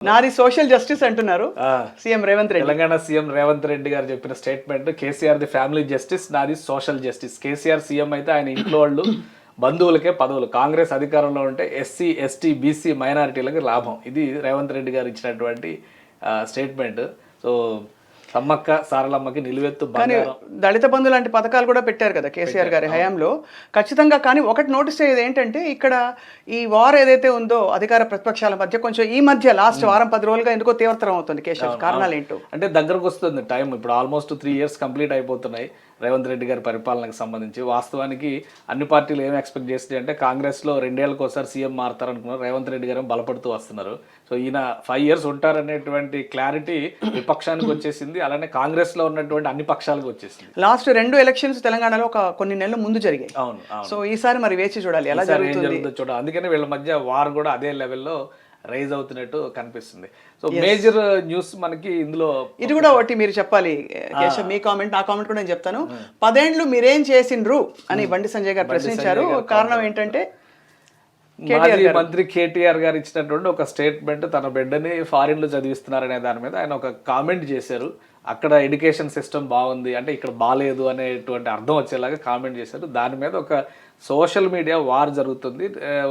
నాది social justice అంటున్నారు CM Revanth Reddy. Telangana CM Revanth Reddy గారు చెప్పిన statement, KCR the family justice, నాది సోషల్ జస్టిస్. కేసీఆర్ సీఎం అయితే ఆయన ఇంట్లో వాళ్ళు బంధువులకే పదవులు, కాంగ్రెస్ అధికారంలో ఉంటే ఎస్సీ ఎస్టీ బీసీ మైనారిటీలకు లాభం. ఇది రేవంత్ రెడ్డి గారు ఇచ్చినటువంటి స్టేట్మెంట్. సో సమ్మక్క సారలమ్మకి నిలువెత్తు బంగారం. దళిత బంధు లాంటి పథకాలు కూడా పెట్టారు కదా కేసీఆర్ గారి హయాంలో ఖచ్చితంగా. కానీ ఒకటి నోటీస్ అయ్యేది ఏంటంటే ఇక్కడ ఈ వార్ ఏదైతే ఉందో అధికార ప్రతిపక్షాల మధ్య కొంచెం ఈ మధ్య లాస్ట్ వారం 10 రోజులుగా ఎందుకో తీవ్రతరం అవుతుంది. కేశవ్, కారణాలు ఏంటో అంటే దగ్గరకు వస్తుంది టైం. ఇప్పుడు ఆల్మోస్ట్ 3 years కంప్లీట్ అయిపోతున్నాయి రేవంత్ రెడ్డి గారి పరిపాలనకు సంబంధించి. వాస్తవానికి అన్ని పార్టీలు ఏం ఎక్స్పెక్ట్ చేస్తాయి అంటే కాంగ్రెస్లో 2 ఏళ్లకు ఒకసారి సీఎం మారుతారు అనుకున్నారు. రేవంత్ రెడ్డి గారు బలపడుతూ వస్తున్నారు. సో ఈయన 5 years ఉంటారనేటువంటి క్లారిటీ విపక్షానికి వచ్చేసింది, అలానే కాంగ్రెస్ లో ఉన్నటువంటి అన్ని పక్షాలకు వచ్చేసింది. లాస్ట్ 2 ఎలక్షన్స్ తెలంగాణలో కొన్ని నెలల ముందు జరిగాయి. అవును. సో ఈసారి మరి వేచి చూడాలి ఎలా జరుగుతుందో చూడాలి. అందుకని వీళ్ళ మధ్య వార్ కూడా అదే లెవెల్లో రైజ్ అవుతున్నట్టు కనిపిస్తుంది. సో మేజర్ న్యూస్ మనకి ఇందులో ఇది కూడా ఒకటి మీరు చెప్పాలి కేశవ్. మీ కామెంట్, నా కామెంట్ కూడా నేను చెప్తాను. 10 ఏళ్ళు మీరేం చేసిండ్రు అని బండి సంజయ్ గారు ప్రశ్నించారు. కారణం ఏంటంటే మాజీ మంత్రి కేటీఆర్ గారు ఇచ్చినటువంటి ఒక స్టేట్మెంట్, తన బిడ్డని ఫారిన్ లో చదివిస్తున్నారనే దాని మీద ఆయన ఒక కామెంట్ చేశారు. అక్కడ ఎడ్యుకేషన్ సిస్టమ్ బాగుంది అంటే ఇక్కడ బాగాలేదు అనేటువంటి అర్థం వచ్చేలాగా కామెంట్ చేశారు. దాని మీద ఒక సోషల్ మీడియా వార్ జరుగుతుంది.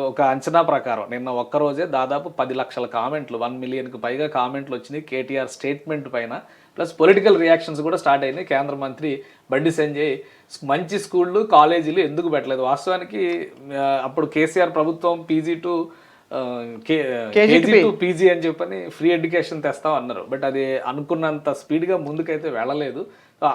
ఒక అంచనా ప్రకారం నిన్న ఒక్కరోజే దాదాపు 10 లక్షల కామెంట్లు, 1 మిలియన్కి పైగా కామెంట్లు వచ్చినాయి కేటీఆర్ స్టేట్మెంట్ పైన. ప్లస్ పొలిటికల్ రియాక్షన్స్ కూడా స్టార్ట్ అయినాయి. కేంద్ర మంత్రి బండి సంజయ్ మంచి స్కూళ్ళు కాలేజీలు ఎందుకు పెట్టలేదు? వాస్తవానికి అప్పుడు కేసీఆర్ ప్రభుత్వం కేజీ టు పీజీ అని చెప్పని ఫ్రీ ఎడ్యుకేషన్ తెస్తాం అన్నారు. బట్ అది అనుకున్నంత స్పీడ్గా ముందుకైతే వెళ్ళలేదు.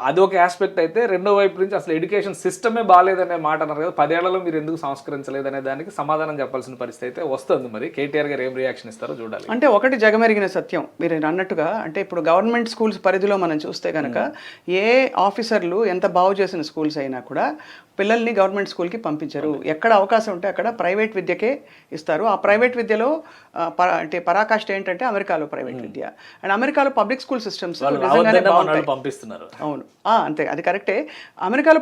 అది ఒక ఆస్పెక్ట్ అయితే, రెండో వైపు నుంచి అసలు ఎడ్యుకేషన్ సిస్టమే బాగాలేదనే మాట అన్నారు కదా. 10 ఏళ్లలో మీరు ఎందుకు సంస్కరించలేదనే దానికి సమాధానం చెప్పాల్సిన పరిస్థితి అయితే వస్తుంది. మరి కేటీఆర్ గారు ఏం రియాక్షన్ ఇస్తారో చూడాలి. అంటే ఒకటి జగమెరిగిన సత్యం మీరు అన్నట్టుగా, అంటే ఇప్పుడు గవర్నమెంట్ స్కూల్స్ పరిధిలో మనం చూస్తే కనుక ఏ ఆఫీసర్లు ఎంత బాగు చేసిన స్కూల్స్ అయినా కూడా పిల్లల్ని గవర్నమెంట్ స్కూల్కి పంపించరు. ఎక్కడ అవకాశం ఉంటే అక్కడ ప్రైవేట్ విద్యకే ఇస్తారు. ఆ ప్రైవేట్ విద్యలో అంటే పరాకాష్ట ఏంటంటే అమెరికాలో ప్రైవేట్ విద్య అండ్ అమెరికాలో పబ్లిక్ స్కూల్ సిస్టమ్స్ పంపిస్తున్నారు. అవును, అంతే, అది కరెక్టే. అమెరికాలో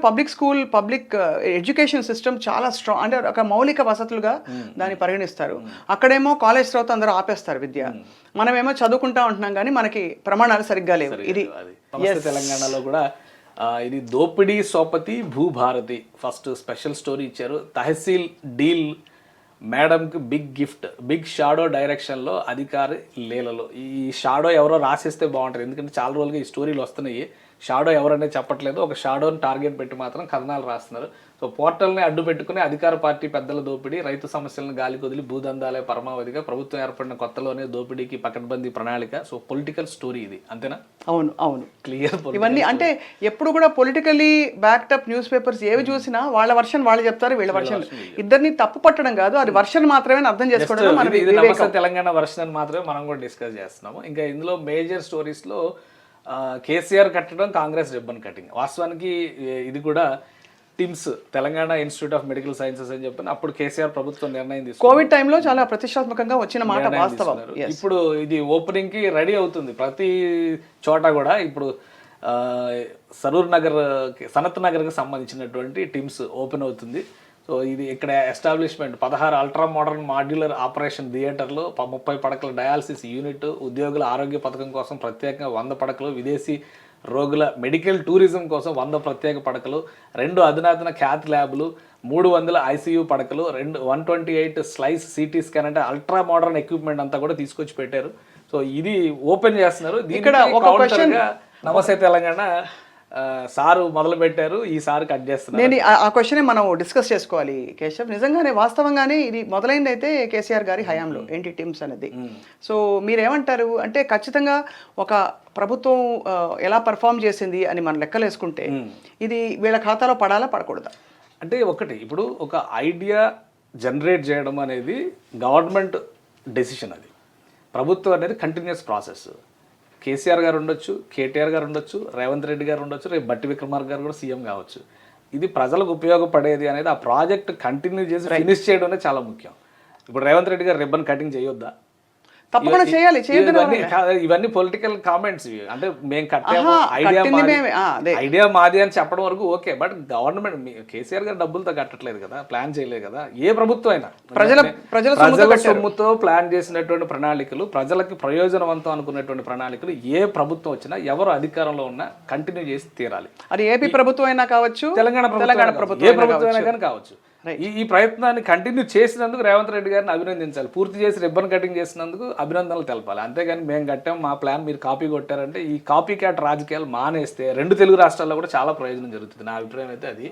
పబ్లిక్ ఎడ్యుకేషన్ సిస్టమ్ చాలా స్ట్రాంగ్, అంటే ఒక మౌలిక వసతులుగా దాన్ని పరిగణిస్తారు. అక్కడేమో కాలేజ్ తర్వాత అందరూ ఆపేస్తారు విద్య. మనమేమో చదువుకుంటా ఉంటున్నాం కానీ మనకి ప్రమాణాలు సరిగ్గా లేవు. ఇది తెలంగాణలో కూడా ఇది దోపిడీ సోపతి భూభారతి ఫస్ట్ స్పెషల్ స్టోరీ ఇచ్చారు. తహసీల్ డీల్ మేడంకి బిగ్ గిఫ్ట్, బిగ్ షాడో డైరెక్షన్లో అధికారి లీలలో. ఈ షాడో ఎవరో రాసిస్తే బాగుంటుంది, ఎందుకంటే చాలా రోజులుగా ఈ స్టోరీలు వస్తున్నాయి. షాడో ఎవరనే చెప్పట్లేదు, ఒక షాడోని టార్గెట్ పెట్టి మాత్రం కథనాలు రాస్తున్నారు. సో పోర్టల్ని అడ్డు పెట్టుకుని అధికార పార్టీ పెద్దల దోపిడీ, రైతు సమస్యలను గాలి కొదిలి భూదందాలే పరమావధిగా, ప్రభుత్వం ఏర్పడిన కొత్తలోనే దోపిడీకి పకడ్బందీ ప్రణాళిక. సో పొలిటికల్ స్టోరీ ఇది, అంతేనా? అవును, క్లియర్. ఇవన్నీ అంటే ఎప్పుడు కూడా పొలిటికల్లీ బ్యాక్టప్ న్యూస్ పేపర్స్ ఏవి చూసినా వాళ్ళ వర్షన్ వాళ్ళు చెప్తారు, వీళ్ళ వర్షన్. ఇద్దరిని తప్పు పట్టడం కాదు, అది వర్షన్ మాత్రమే అర్థం చేసుకోవడం. ఇది నమస్తే తెలంగాణ వర్షన్ అని మాత్రమే మనం కూడా డిస్కస్ చేస్తున్నాము. ఇంకా ఇందులో మేజర్ స్టోరీస్లో కేసీఆర్ కట్టడం, కాంగ్రెస్ రిబ్బన్ కటింగ్. వాస్తవానికి ఇది కూడా TIMS, Telangana institute of medical sciences అని చెప్పి అప్పుడు కేసీఆర్ ప్రభుత్వం నిర్ణయం తీసుకుంది. కోవిడ్ టైంలో చాలా ప్రతిష్టాత్మకంగా వచ్చిన మాట వాస్తవం. ఇప్పుడు ఇది ఓపెనింగ్ కి రెడీ అవుతుంది ప్రతి చోట కూడా. ఇప్పుడు సరూర్ నగర్, సనత్ నగర్కి సంబంధించినటువంటి టిమ్స్ ఓపెన్ అవుతుంది. సో ఇది ఇక్కడ establishment 16 ultra modern modular operation థియేటర్లు, 30 పడకల డయాలసిస్ యూనిట్, ఉద్యోగుల ఆరోగ్య పథకం కోసం ప్రత్యేకంగా 100 పడకలు, విదేశీ రోగుల మెడికల్ టూరిజం కోసం 100 ప్రత్యేక పడకలు, 2 అధునాతన క్యాత్ ల్యాబ్లు, 300 ఐసీయూ పడకలు, 128 స్లైస్ సిటీ స్కాన్, అంటే అల్ట్రా మోడర్న్ ఎక్విప్మెంట్ అంతా కూడా తీసుకొచ్చి పెట్టారు. సో ఇది ఓపెన్ చేస్తున్నారు. ఇక్కడ నమస్తే తెలంగాణ సారు మొదలు పెట్టారు, ఈసారి కట్ చేస్తున్నారు. నేను ఆ క్వశ్చన్ మనం డిస్కస్ చేసుకోవాలి కేశవ్. నిజంగానే వాస్తవంగానే ఇది మొదలైంది అయితే కేసీఆర్ గారి హయాంలో ఏంటి టిమ్స్ అనేది. సో మీరేమంటారు అంటే ఖచ్చితంగా ఒక ప్రభుత్వం ఎలా పర్ఫామ్ చేసింది అని మనం లెక్కలేసుకుంటే ఇది వీళ్ళ ఖాతాలో పడాలా పడకూడదా? అంటే ఒకటి, ఇప్పుడు ఒక ఐడియా జనరేట్ చేయడం అనేది గవర్నమెంట్ డెసిషన్. అది ప్రభుత్వం అనేది కంటిన్యూస్ ప్రాసెస్. కేసీఆర్ గారు ఉండొచ్చు, కేటీఆర్ గారు ఉండొచ్చు, రేవంత్ రెడ్డి గారు ఉండొచ్చు, రేపు బట్టి విక్రమార్క గారు కూడా సీఎం కావచ్చు. ఇది ప్రజలకు ఉపయోగపడేది అనేది ఆ ప్రాజెక్ట్ కంటిన్యూ చేసి ఫినిష్ చేయడం అనేది చాలా ముఖ్యం. ఇప్పుడు రేవంత్ రెడ్డి గారు రిబ్బన్ కటింగ్ చేయొద్దా? తప్పకుండా చేయాలి, చేయొద్దని ఇవన్నీ పొలిటికల్ కామెంట్స్. అంటే మేము కట్టాము, కట్టింది మేమే, అదే. ఐడియా మాది అని చెప్పడం వరకు ఓకే. బట్ గవర్నమెంట్ కేసీఆర్ గారు డబ్బులతో కట్టట్లేదు కదా, ప్లాన్ చేయలేదు కదా. ఏ ప్రభుత్వం అయినా ప్రజల సొమ్ముతో ప్లాన్ చేసినటువంటి ప్రణాళికలు, ప్రజలకి ప్రయోజనవంతం అనుకున్నటువంటి ప్రణాళికలు ఏ ప్రభుత్వం వచ్చినా, ఎవరు అధికారంలో ఉన్నా కంటిన్యూ చేసి తీరాలి. అది ఏపీ ప్రభుత్వం అయినా కావచ్చు, తెలంగాణ ప్రభుత్వం, ఏ ప్రభుత్వం అయినా కానీ కావచ్చు. ఈ ప్రయత్నాన్ని కంటిన్యూ చేసినందుకు రేవంత్ రెడ్డి గారిని అభినందించాలి. పూర్తి చేసి రిబ్బన్ కటింగ్ చేసినందుకు అభినందనలు తెలపాలి. అంతేగాని మేము కట్టాం, మా ప్లాన్ మీరు కాపీ కొట్టారంటే ఈ కాపీ క్యాట్ రాజకీయాలు మానేస్తే 2 తెలుగు రాష్ట్రాల్లో కూడా చాలా ప్రయోజనం జరుగుతుంది. నా అభిప్రాయం అయితే అది.